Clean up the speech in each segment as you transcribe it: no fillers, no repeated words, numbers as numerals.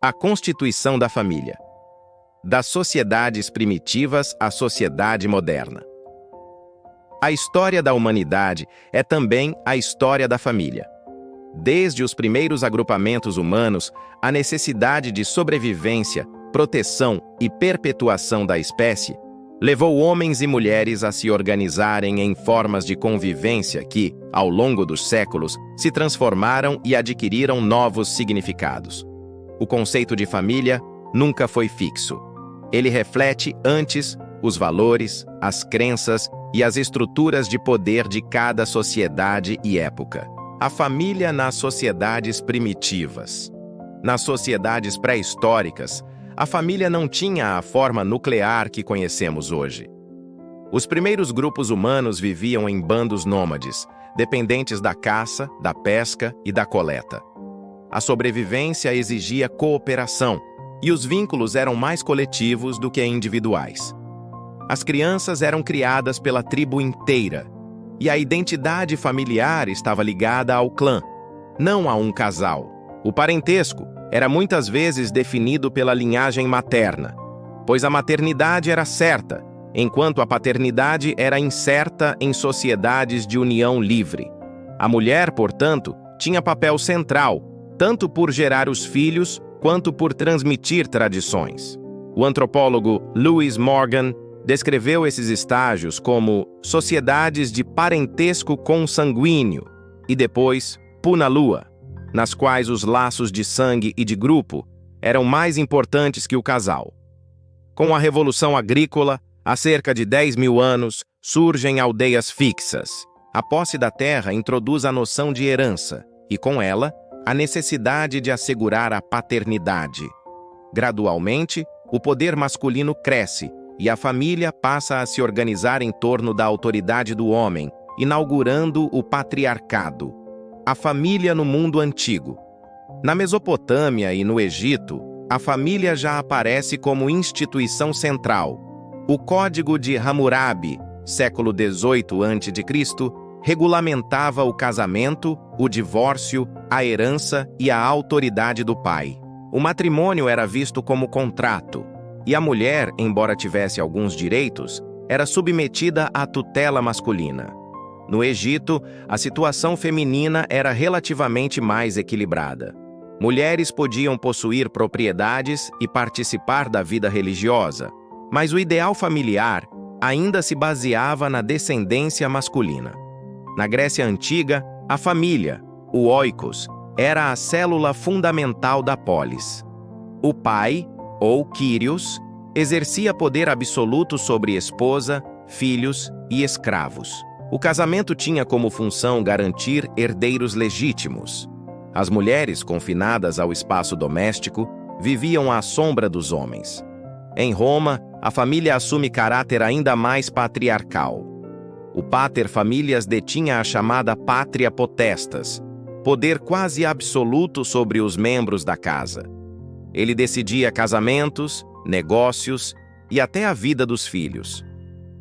A constituição da família. Das sociedades primitivas à sociedade moderna. A história da humanidade é também a história da família. Desde os primeiros agrupamentos humanos, a necessidade de sobrevivência, proteção e perpetuação da espécie levou homens e mulheres a se organizarem em formas de convivência que, ao longo dos séculos, se transformaram e adquiriram novos significados. O conceito de família nunca foi fixo. Ele reflete, antes, os valores, as crenças e as estruturas de poder de cada sociedade e época. A família nas sociedades primitivas. Nas sociedades pré-históricas, a família não tinha a forma nuclear que conhecemos hoje. Os primeiros grupos humanos viviam em bandos nômades, dependentes da caça, da pesca e da coleta. A sobrevivência exigia cooperação, e os vínculos eram mais coletivos do que individuais. As crianças eram criadas pela tribo inteira, e a identidade familiar estava ligada ao clã, não a um casal. O parentesco era muitas vezes definido pela linhagem materna, pois a maternidade era certa, enquanto a paternidade era incerta em sociedades de união livre. A mulher, portanto, tinha papel central, tanto por gerar os filhos quanto por transmitir tradições. O antropólogo Lewis Morgan descreveu esses estágios como sociedades de parentesco consanguíneo e depois Punalua, nas quais os laços de sangue e de grupo eram mais importantes que o casal. Com a Revolução Agrícola, há cerca de 10.000 anos, surgem aldeias fixas. A posse da terra introduz a noção de herança e, com ela, a necessidade de assegurar a paternidade. Gradualmente, o poder masculino cresce e a família passa a se organizar em torno da autoridade do homem, inaugurando o patriarcado. A família no mundo antigo. Na Mesopotâmia e no Egito, a família já aparece como instituição central. O Código de Hammurabi, século XVIII a.C., regulamentava o casamento, o divórcio, a herança e a autoridade do pai. O matrimônio era visto como contrato, e a mulher, embora tivesse alguns direitos, era submetida à tutela masculina. No Egito, a situação feminina era relativamente mais equilibrada. Mulheres podiam possuir propriedades e participar da vida religiosa, mas o ideal familiar ainda se baseava na descendência masculina. Na Grécia Antiga, a família, o oikos, era a célula fundamental da polis. O pai, ou Kyrios, exercia poder absoluto sobre esposa, filhos e escravos. O casamento tinha como função garantir herdeiros legítimos. As mulheres, confinadas ao espaço doméstico, viviam à sombra dos homens. Em Roma, a família assume caráter ainda mais patriarcal. O pater familias detinha a chamada pátria potestas, poder quase absoluto sobre os membros da casa. Ele decidia casamentos, negócios e até a vida dos filhos.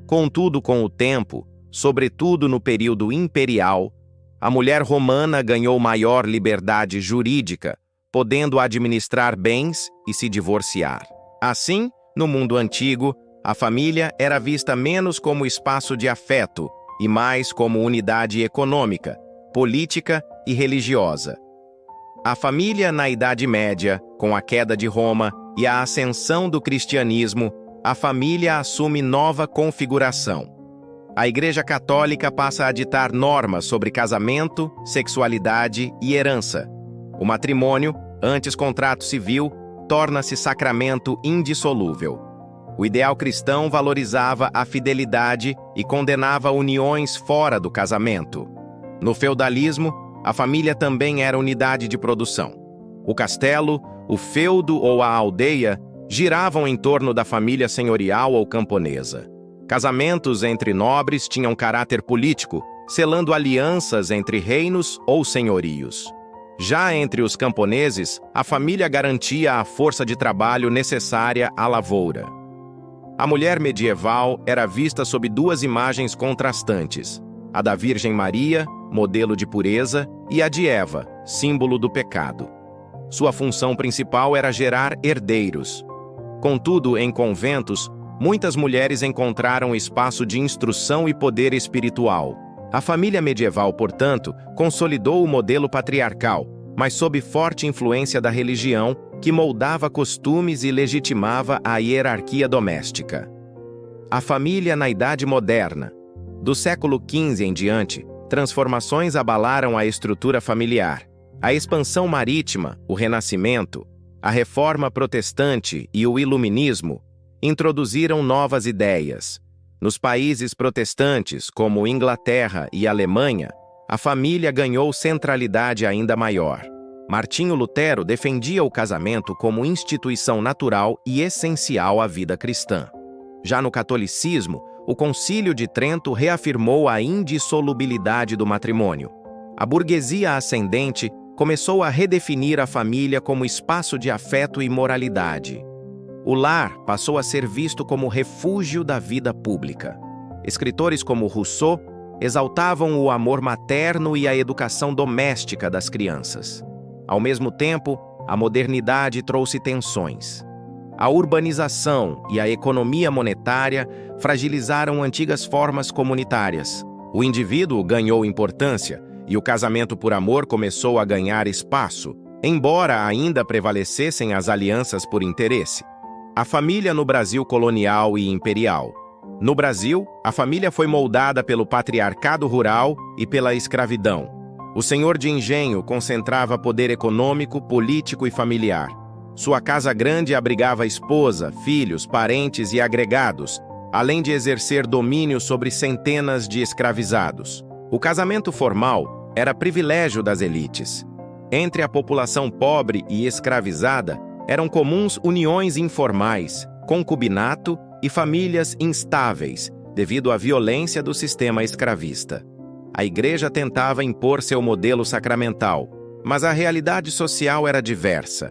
Contudo, com o tempo, sobretudo no período imperial, a mulher romana ganhou maior liberdade jurídica, podendo administrar bens e se divorciar. Assim, no mundo antigo, a família era vista menos como espaço de afeto e mais como unidade econômica, política e religiosa. A família na Idade Média, com a queda de Roma e a ascensão do cristianismo, a família assume nova configuração. A Igreja Católica passa a ditar normas sobre casamento, sexualidade e herança. O matrimônio, antes contrato civil, torna-se sacramento indissolúvel. O ideal cristão valorizava a fidelidade e condenava uniões fora do casamento. No feudalismo, a família também era unidade de produção. O castelo, o feudo ou a aldeia giravam em torno da família senhorial ou camponesa. Casamentos entre nobres tinham caráter político, selando alianças entre reinos ou senhorios. Já entre os camponeses, a família garantia a força de trabalho necessária à lavoura. A mulher medieval era vista sob duas imagens contrastantes: a da Virgem Maria, modelo de pureza, e a de Eva, símbolo do pecado. Sua função principal era gerar herdeiros. Contudo, em conventos, muitas mulheres encontraram espaço de instrução e poder espiritual. A família medieval, portanto, consolidou o modelo patriarcal, mas sob forte influência da religião, que moldava costumes e legitimava a hierarquia doméstica. A família na Idade Moderna. Do século XV em diante, transformações abalaram a estrutura familiar. A expansão marítima, o Renascimento, a Reforma Protestante e o Iluminismo introduziram novas ideias. Nos países protestantes, como Inglaterra e Alemanha, a família ganhou centralidade ainda maior. Martinho Lutero defendia o casamento como instituição natural e essencial à vida cristã. Já no catolicismo, o Concílio de Trento reafirmou a indissolubilidade do matrimônio. A burguesia ascendente começou a redefinir a família como espaço de afeto e moralidade. O lar passou a ser visto como refúgio da vida pública. Escritores como Rousseau exaltavam o amor materno e a educação doméstica das crianças. Ao mesmo tempo, a modernidade trouxe tensões. A urbanização e a economia monetária fragilizaram antigas formas comunitárias. O indivíduo ganhou importância e o casamento por amor começou a ganhar espaço, embora ainda prevalecessem as alianças por interesse. A família no Brasil colonial e imperial. No Brasil, a família foi moldada pelo patriarcado rural e pela escravidão. O senhor de engenho concentrava poder econômico, político e familiar. Sua casa grande abrigava esposa, filhos, parentes e agregados, além de exercer domínio sobre centenas de escravizados. O casamento formal era privilégio das elites. Entre a população pobre e escravizada, eram comuns uniões informais, concubinato e famílias instáveis, devido à violência do sistema escravista. A Igreja tentava impor seu modelo sacramental, mas a realidade social era diversa.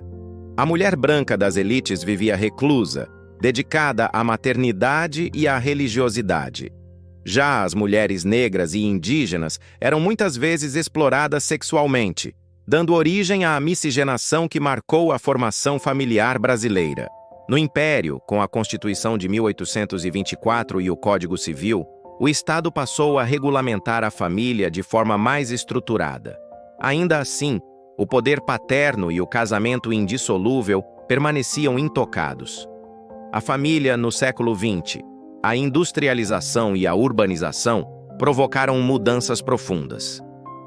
A mulher branca das elites vivia reclusa, dedicada à maternidade e à religiosidade. Já as mulheres negras e indígenas eram muitas vezes exploradas sexualmente, dando origem à miscigenação que marcou a formação familiar brasileira. No Império, com a Constituição de 1824 e o Código Civil, o Estado passou a regulamentar a família de forma mais estruturada. Ainda assim, o poder paterno e o casamento indissolúvel permaneciam intocados. A família no século XX, a industrialização e a urbanização provocaram mudanças profundas.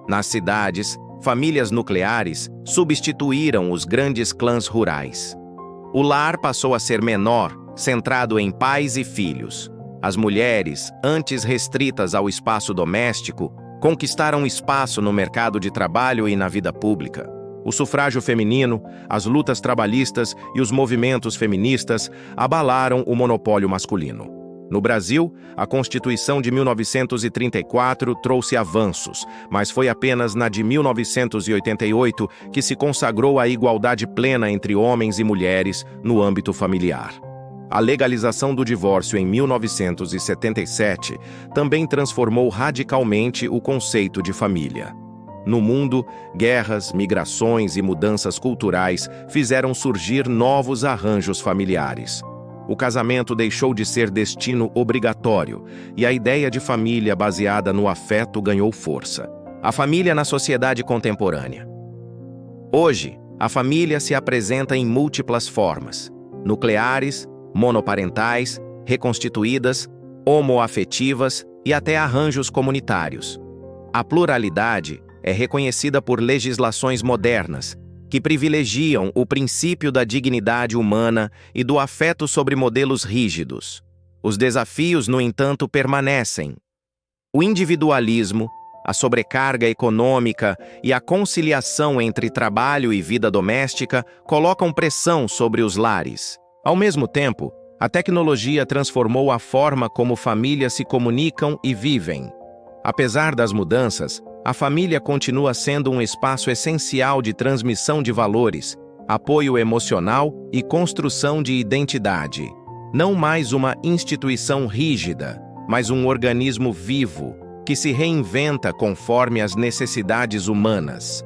Nas cidades, famílias nucleares substituíram os grandes clãs rurais. O lar passou a ser menor, centrado em pais e filhos. As mulheres, antes restritas ao espaço doméstico, conquistaram espaço no mercado de trabalho e na vida pública. O sufrágio feminino, as lutas trabalhistas e os movimentos feministas abalaram o monopólio masculino. No Brasil, a Constituição de 1934 trouxe avanços, mas foi apenas na de 1988 que se consagrou a igualdade plena entre homens e mulheres no âmbito familiar. A legalização do divórcio em 1977 também transformou radicalmente o conceito de família. No mundo, guerras, migrações e mudanças culturais fizeram surgir novos arranjos familiares. O casamento deixou de ser destino obrigatório e a ideia de família baseada no afeto ganhou força. A família na sociedade contemporânea. Hoje, a família se apresenta em múltiplas formas: nucleares, monoparentais, reconstituídas, homoafetivas e até arranjos comunitários. A pluralidade é reconhecida por legislações modernas, que privilegiam o princípio da dignidade humana e do afeto sobre modelos rígidos. Os desafios, no entanto, permanecem. O individualismo, a sobrecarga econômica e a conciliação entre trabalho e vida doméstica colocam pressão sobre os lares. Ao mesmo tempo, a tecnologia transformou a forma como famílias se comunicam e vivem. Apesar das mudanças, a família continua sendo um espaço essencial de transmissão de valores, apoio emocional e construção de identidade. Não mais uma instituição rígida, mas um organismo vivo, que se reinventa conforme as necessidades humanas.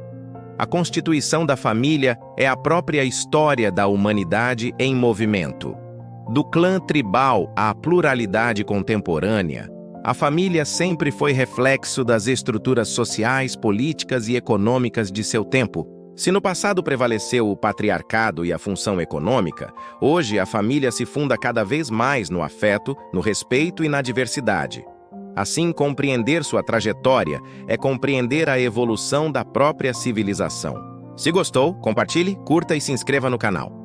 A constituição da família é a própria história da humanidade em movimento. Do clã tribal à pluralidade contemporânea, a família sempre foi reflexo das estruturas sociais, políticas e econômicas de seu tempo. Se no passado prevaleceu o patriarcado e a função econômica, hoje a família se funda cada vez mais no afeto, no respeito e na diversidade. Assim, compreender sua trajetória é compreender a evolução da própria civilização. Se gostou, compartilhe, curta e se inscreva no canal.